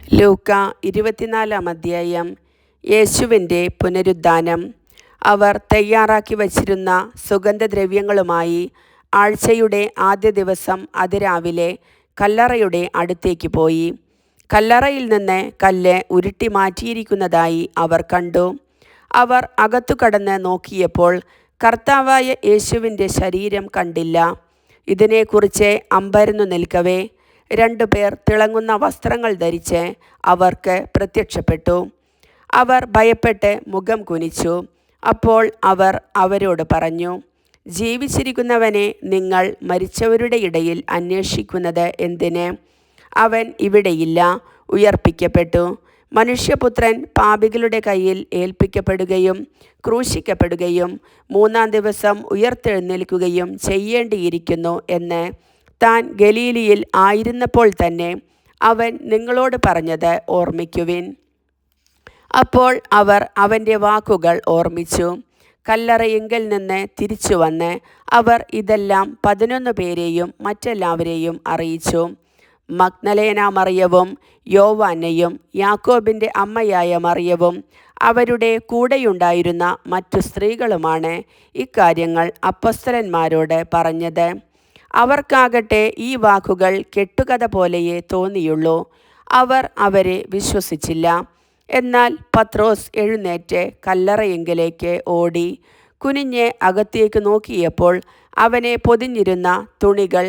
ലൂക്ക 24 അധ്യായം. യേശുവിൻ്റെ പുനരുദ്ധാനം. അവർ തയ്യാറാക്കി വച്ചിരുന്ന സുഗന്ധദ്രവ്യങ്ങളുമായി ആഴ്ചയുടെ ആദ്യ ദിവസം അതിരാവിലെ കല്ലറയുടെ അടുത്തേക്ക് പോയി. കല്ലറയിൽ നിന്ന് കല്ല് ഉരുട്ടി മാറ്റിയിരിക്കുന്നതായി അവർ കണ്ടു. അവർ അകത്തു കടന്ന് നോക്കിയപ്പോൾ കർത്താവായ യേശുവിൻ്റെ ശരീരം കണ്ടില്ല. ഇതിനെക്കുറിച്ച് അമ്പരന്നു നിൽക്കവേ 2 പേർ തിളങ്ങുന്ന വസ്ത്രങ്ങൾ ധരിച്ച് അവർക്ക് പ്രത്യക്ഷപ്പെട്ടു. അവർ ഭയപ്പെട്ട് മുഖം കുനിച്ചു. അപ്പോൾ അവർ അവരോട് പറഞ്ഞു, ജീവിച്ചിരിക്കുന്നവനെ നിങ്ങൾ മരിച്ചവരുടെ ഇടയിൽ അന്വേഷിക്കുന്നത് എന്തിന്? അവൻ ഇവിടെയില്ല, ഉയർപ്പിക്കപ്പെട്ടു. മനുഷ്യപുത്രൻ പാപികളുടെ കയ്യിൽ ഏൽപ്പിക്കപ്പെടുകയും ക്രൂശിക്കപ്പെടുകയും 3-ാം ദിവസം ഉയർത്തെഴുന്നേൽക്കുകയും ചെയ്യേണ്ടിയിരിക്കുന്നു എന്ന് താൻ ഗലീലിയിൽ ആയിരുന്നപ്പോൾ തന്നെ അവൻ നിങ്ങളോട് പറഞ്ഞത് ഓർമ്മിക്കുവിൻ. അപ്പോൾ അവർ അവൻ്റെ വാക്കുകൾ ഓർമ്മിച്ചു. കല്ലറയിങ്കൽ നിന്ന് തിരിച്ചു വന്ന് അവർ ഇതെല്ലാം 11 പേരെയും മറ്റെല്ലാവരെയും അറിയിച്ചു. മഗ്ദലേന മറിയവും യോവാന്നയും യാക്കോബിൻ്റെ അമ്മയായ മറിയവും അവരുടെ കൂടെയുണ്ടായിരുന്ന മറ്റു സ്ത്രീകളുമാണ് ഇക്കാര്യങ്ങൾ അപ്പൊസ്തലന്മാരോട് പറഞ്ഞത്. അവർക്കാകട്ടെ ഈ വാക്കുകൾ കെട്ടുകഥ പോലെയേ തോന്നിയുള്ളൂ. അവർ അവരെ വിശ്വസിച്ചില്ല. എന്നാൽ പത്രോസ് എഴുന്നേറ്റ് കല്ലറയെങ്കിലേക്ക് ഓടി കുനിഞ്ഞ് അകത്തേക്ക് നോക്കിയപ്പോൾ അവനെ പൊതിഞ്ഞിരുന്ന തുണികൾ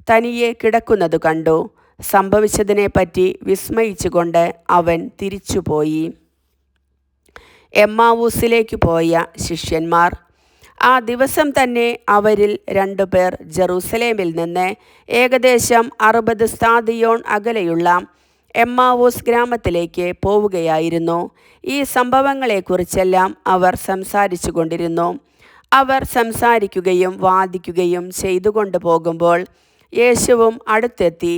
തനിയെ കിടക്കുന്നത് കണ്ടു. സംഭവിച്ചതിനെപ്പറ്റി വിസ്മയിച്ചുകൊണ്ട് അവൻ തിരിച്ചുപോയി. എമ്മാവൂസിലേക്ക് പോയ ശിഷ്യന്മാർ. ആ ദിവസം തന്നെ അവരിൽ 2 പേർ ജെറൂസലേമിൽ നിന്ന് ഏകദേശം 60 സ്താദിയോൺ അകലെയുള്ള എമ്മാവൂസ് ഗ്രാമത്തിലേക്ക് പോവുകയായിരുന്നു. ഈ സംഭവങ്ങളെക്കുറിച്ചെല്ലാം അവർ സംസാരിച്ചു കൊണ്ടിരുന്നു. അവർ സംസാരിക്കുകയും വാദിക്കുകയും ചെയ്തുകൊണ്ട് പോകുമ്പോൾ യേശുവും അടുത്തെത്തി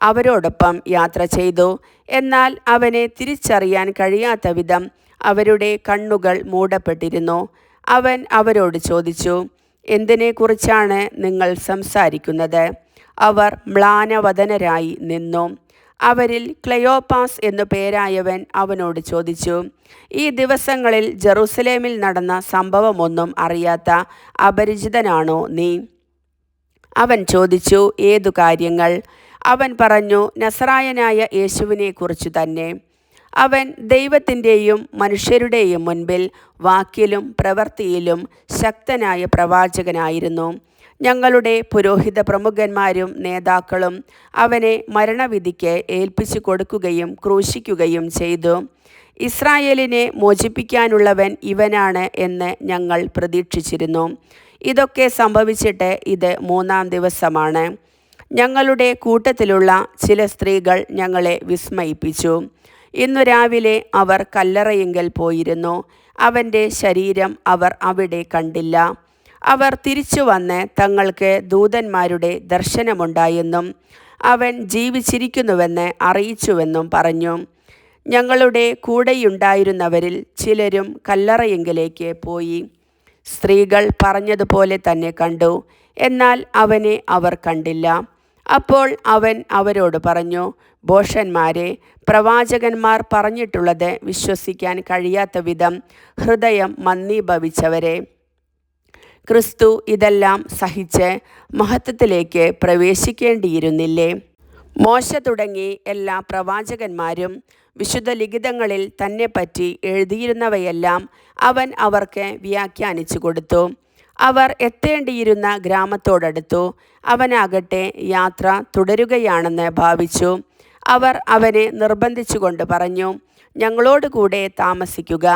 അവരോടൊപ്പം യാത്ര ചെയ്തു. എന്നാൽ അവനെ തിരിച്ചറിയാൻ കഴിയാത്ത വിധം അവരുടെ കണ്ണുകൾ മൂടപ്പെട്ടിരുന്നു. അവൻ അവരോട് ചോദിച്ചു, എന്തിനെക്കുറിച്ചാണ് നിങ്ങൾ സംസാരിക്കുന്നത്? അവർ മ്ലാനവദനരായി നിന്നു. അവരിൽ ക്ലെയോപ്പാസ് എന്നു പേരായവൻ അവനോട് ചോദിച്ചു, ഈ ദിവസങ്ങളിൽ ജെറൂസലേമിൽ നടന്ന സംഭവമൊന്നും അറിയാത്ത അപരിചിതനാണോ നീ? അവൻ ചോദിച്ചു, ഏതു കാര്യങ്ങൾ? അവൻ പറഞ്ഞു, നസറായനായ യേശുവിനെക്കുറിച്ചു തന്നെ. അവൻ ദൈവത്തിൻ്റെയും മനുഷ്യരുടെയും മുൻപിൽ വാക്കിലും പ്രവൃത്തിയിലും ശക്തനായ പ്രവാചകനായിരുന്നു. ഞങ്ങളുടെ പുരോഹിത പ്രമുഖന്മാരും നേതാക്കളും അവനെ മരണവിധിക്ക് ഏൽപ്പിച്ചു കൊടുക്കുകയും ക്രൂശിക്കുകയും ചെയ്തു. ഇസ്രായേലിനെ മോചിപ്പിക്കാനുള്ളവൻ ഇവനാണ് എന്ന് ഞങ്ങൾ പ്രതീക്ഷിച്ചിരുന്നു. ഇതൊക്കെ സംഭവിച്ചിട്ട് ഇത് 3-ാം ദിവസമാണ്. ഞങ്ങളുടെ കൂട്ടത്തിലുള്ള ചില സ്ത്രീകൾ ഞങ്ങളെ വിസ്മയിപ്പിച്ചു. ഇന്നു രാവിലെ അവർ കല്ലറയിങ്കൽ പോയിരുന്നു. അവൻ്റെ ശരീരം അവർ അവിടെ കണ്ടില്ല. അവർ തിരിച്ചു വന്ന് തങ്ങൾക്ക് ദൂതന്മാരുടെ ദർശനമുണ്ടായെന്നും അവൻ ജീവിച്ചിരിക്കുന്നുവെന്ന് അറിയിച്ചുവെന്നും പറഞ്ഞു. ഞങ്ങളുടെ കൂടെയുണ്ടായിരുന്നവരിൽ ചിലരും കല്ലറയിങ്കലേക്ക് പോയി. സ്ത്രീകൾ പറഞ്ഞതുപോലെ തന്നെ കണ്ടു. എന്നാൽ അവനെ അവർ കണ്ടില്ല. അപ്പോൾ അവൻ അവരോട് പറഞ്ഞു, ഭോഷന്മാരെ, പ്രവാചകന്മാർ പറഞ്ഞിട്ടുള്ളത് വിശ്വസിക്കാൻ കഴിയാത്ത വിധം ഹൃദയം മന്ദീഭവിച്ചവരെ, ക്രിസ്തു ഇതെല്ലാം സഹിച്ച് മഹത്വത്തിലേക്ക് പ്രവേശിക്കേണ്ടിയിരുന്നില്ലേ? മോശ തുടങ്ങി എല്ലാ പ്രവാചകന്മാരും വിശുദ്ധ ലിഖിതങ്ങളിൽ തന്നെപ്പറ്റി എഴുതിയിരുന്നവയെല്ലാം അവൻ അവർക്ക് വ്യാഖ്യാനിച്ചു കൊടുത്തു. അവർ എത്തേണ്ടിയിരുന്ന ഗ്രാമത്തോടടുത്തു. അവനാകട്ടെ യാത്ര തുടരുകയാണെന്ന് ഭാവിച്ചു. അവർ അവനെ നിർബന്ധിച്ചുകൊണ്ട് പറഞ്ഞു, ഞങ്ങളോട് കൂടെ താമസിക്കുക,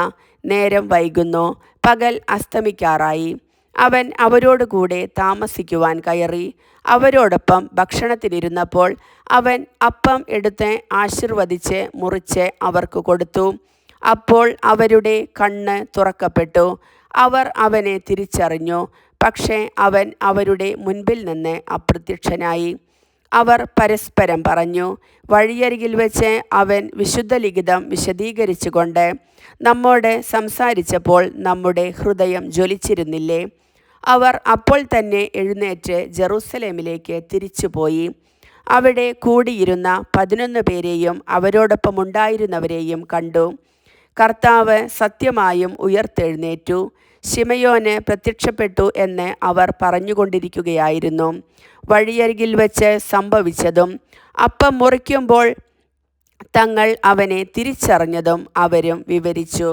നേരം വൈകുന്നു, പകൽ അസ്തമിക്കാറായി. അവൻ അവരോട് കൂടെ താമസിക്കുവാൻ കയറി. അവരോടൊപ്പം ഭക്ഷണത്തിനിരുന്നപ്പോൾ അവൻ അപ്പം എടുത്ത് ആശീർവദിച്ച് മുറിച്ച് അവർക്ക് കൊടുത്തു. അപ്പോൾ അവരുടെ കണ്ണ് തുറക്കപ്പെട്ടു. അവർ അവനെ തിരിച്ചറിഞ്ഞു. പക്ഷേ അവൻ അവരുടെ മുൻപിൽ നിന്ന് അപ്രത്യക്ഷനായി. അവർ പരസ്പരം പറഞ്ഞു, വഴിയരികിൽ വെച്ച് അവൻ വിശുദ്ധ ലിഖിതം വിശദീകരിച്ചുകൊണ്ട് നമ്മോട് സംസാരിച്ചപ്പോൾ നമ്മുടെ ഹൃദയം ജ്വലിച്ചിരുന്നില്ലേ? അവർ അപ്പോൾ തന്നെ എഴുന്നേറ്റ് ജെറൂസലേമിലേക്ക് തിരിച്ചുപോയി. അവിടെ കൂടിയിരുന്ന 11 പേരെയും അവരോടൊപ്പം ഉണ്ടായിരുന്നവരെയും കണ്ടു. കർത്താവ് സത്യമായും ഉയർത്തെഴുന്നേറ്റു, ശിമയോന് പ്രത്യക്ഷപ്പെട്ടു എന്ന് അവർ പറഞ്ഞുകൊണ്ടിരിക്കുകയായിരുന്നു. വഴിയരികിൽ വെച്ച് സംഭവിച്ചതും അപ്പം മുറിക്കുമ്പോൾ തങ്ങൾ അവനെ തിരിച്ചറിഞ്ഞതും അവരും വിവരിച്ചു.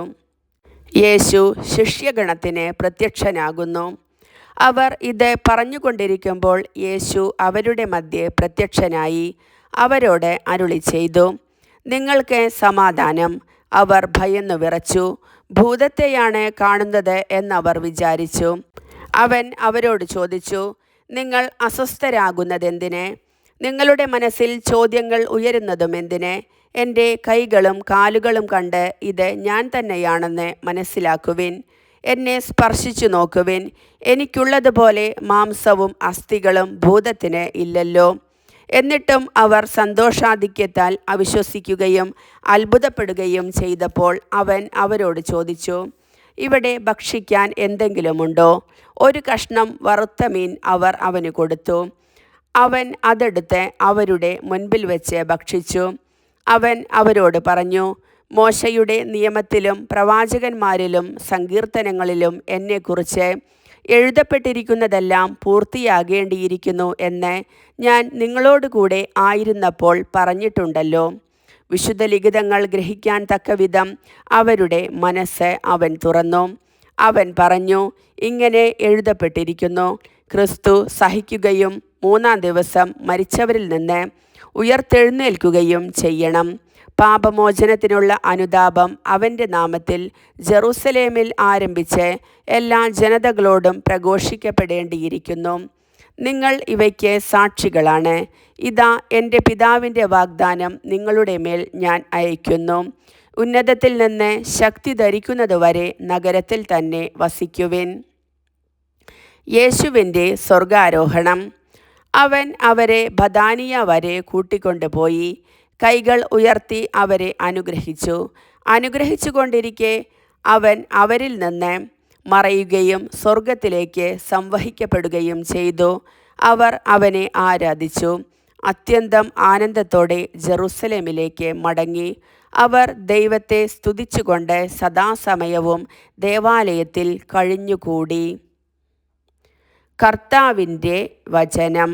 യേശു ശിഷ്യഗണത്തിന് പ്രത്യക്ഷനാകുന്നു. അവർ ഇത് പറഞ്ഞുകൊണ്ടിരിക്കുമ്പോൾ യേശു അവരുടെ മധ്യേ പ്രത്യക്ഷനായി അവരോട് അരുളി ചെയ്തു, നിങ്ങൾക്ക് സമാധാനം. അവർ ഭയന്നു വിറച്ചു. ഭൂതത്തെയാണ് കാണുന്നത് എന്നവർ വിചാരിച്ചു. അവൻ അവരോട് ചോദിച്ചു, നിങ്ങൾ അസ്വസ്ഥരാകുന്നതെന്തിന്? നിങ്ങളുടെ മനസ്സിൽ ചോദ്യങ്ങൾ ഉയരുന്നതും എന്തിന്? എൻ്റെ കൈകളും കാലുകളും കണ്ട് ഇത് ഞാൻ തന്നെയാണെന്ന് മനസ്സിലാക്കുവിൻ. എന്നെ സ്പർശിച്ചു നോക്കുവിൻ. എനിക്കുള്ളതുപോലെ മാംസവും അസ്ഥികളും ഭൂതത്തിന് ഇല്ലല്ലോ. എന്നിട്ടും അവർ സന്തോഷാധിക്യത്താൽ അവിശ്വസിക്കുകയും അത്ഭുതപ്പെടുകയും ചെയ്തപ്പോൾ അവൻ അവരോട് ചോദിച്ചു, ഇവിടെ ഭക്ഷിക്കാൻ എന്തെങ്കിലുമുണ്ടോ? ഒരു കഷ്ണം വറുത്ത മീൻ അവർ അവന് കൊടുത്തു. അവൻ അതെടുത്ത് അവരുടെ മുൻപിൽ വെച്ച് ഭക്ഷിച്ചു. അവൻ അവരോട് പറഞ്ഞു, മോശയുടെ നിയമത്തിലും പ്രവാചകന്മാരിലും സങ്കീർത്തനങ്ങളിലും എന്നെക്കുറിച്ച് എഴുതപ്പെട്ടിരിക്കുന്നതെല്ലാം പൂർത്തിയാകേണ്ടിയിരിക്കുന്നു എന്ന് ഞാൻ നിങ്ങളോടുകൂടെ ആയിരുന്നപ്പോൾ പറഞ്ഞിട്ടുണ്ടല്ലോ. വിശുദ്ധ ലിഖിതങ്ങൾ ഗ്രഹിക്കാൻ തക്കവിധം അവരുടെ മനസ്സ് അവൻ തുറന്നു. അവൻ പറഞ്ഞു, ഇങ്ങനെ എഴുതപ്പെട്ടിരിക്കുന്നു, ക്രിസ്തു സഹിക്കുകയും 3-ാം ദിവസം മരിച്ചവരിൽ നിന്ന് ഉയർത്തെഴുന്നേൽക്കുകയും ചെയ്യണം. പാപമോചനത്തിനുള്ള അനുതാപം അവൻ്റെ നാമത്തിൽ ജെറൂസലേമിൽ ആരംഭിച്ച് എല്ലാ ജനതകളോടും പ്രഘോഷിക്കപ്പെടേണ്ടിയിരിക്കുന്നു. നിങ്ങൾ ഇവയ്ക്ക് സാക്ഷികളാണ്. ഇതാ, എൻ്റെ പിതാവിൻ്റെ വാഗ്ദാനം നിങ്ങളുടെ മേൽ ഞാൻ അയക്കുന്നു. ഉന്നതത്തിൽ നിന്ന് ശക്തി ധരിക്കുന്നതുവരെ നഗരത്തിൽ തന്നെ വസിക്കുവിൻ. യേശുവിൻ്റെ സ്വർഗാരോഹണം. അവൻ അവരെ ബഥാനിയ വരെ കൂട്ടിക്കൊണ്ടുപോയി കൈകൾ ഉയർത്തി അവരെ അനുഗ്രഹിച്ചു. അനുഗ്രഹിച്ചുകൊണ്ടിരിക്കെ അവൻ അവരിൽ നിന്ന് മറയുകയും സ്വർഗത്തിലേക്ക് സംവഹിക്കപ്പെടുകയും ചെയ്തു. അവർ അവനെ ആരാധിച്ചു. അത്യന്തം ആനന്ദത്തോടെ ജെറൂസലേമിലേക്ക് മടങ്ങി. അവർ ദൈവത്തെ സ്തുതിച്ചുകൊണ്ട് സദാസമയവും ദേവാലയത്തിൽ കഴിഞ്ഞുകൂടി. കർത്താവിൻ്റെ വചനം.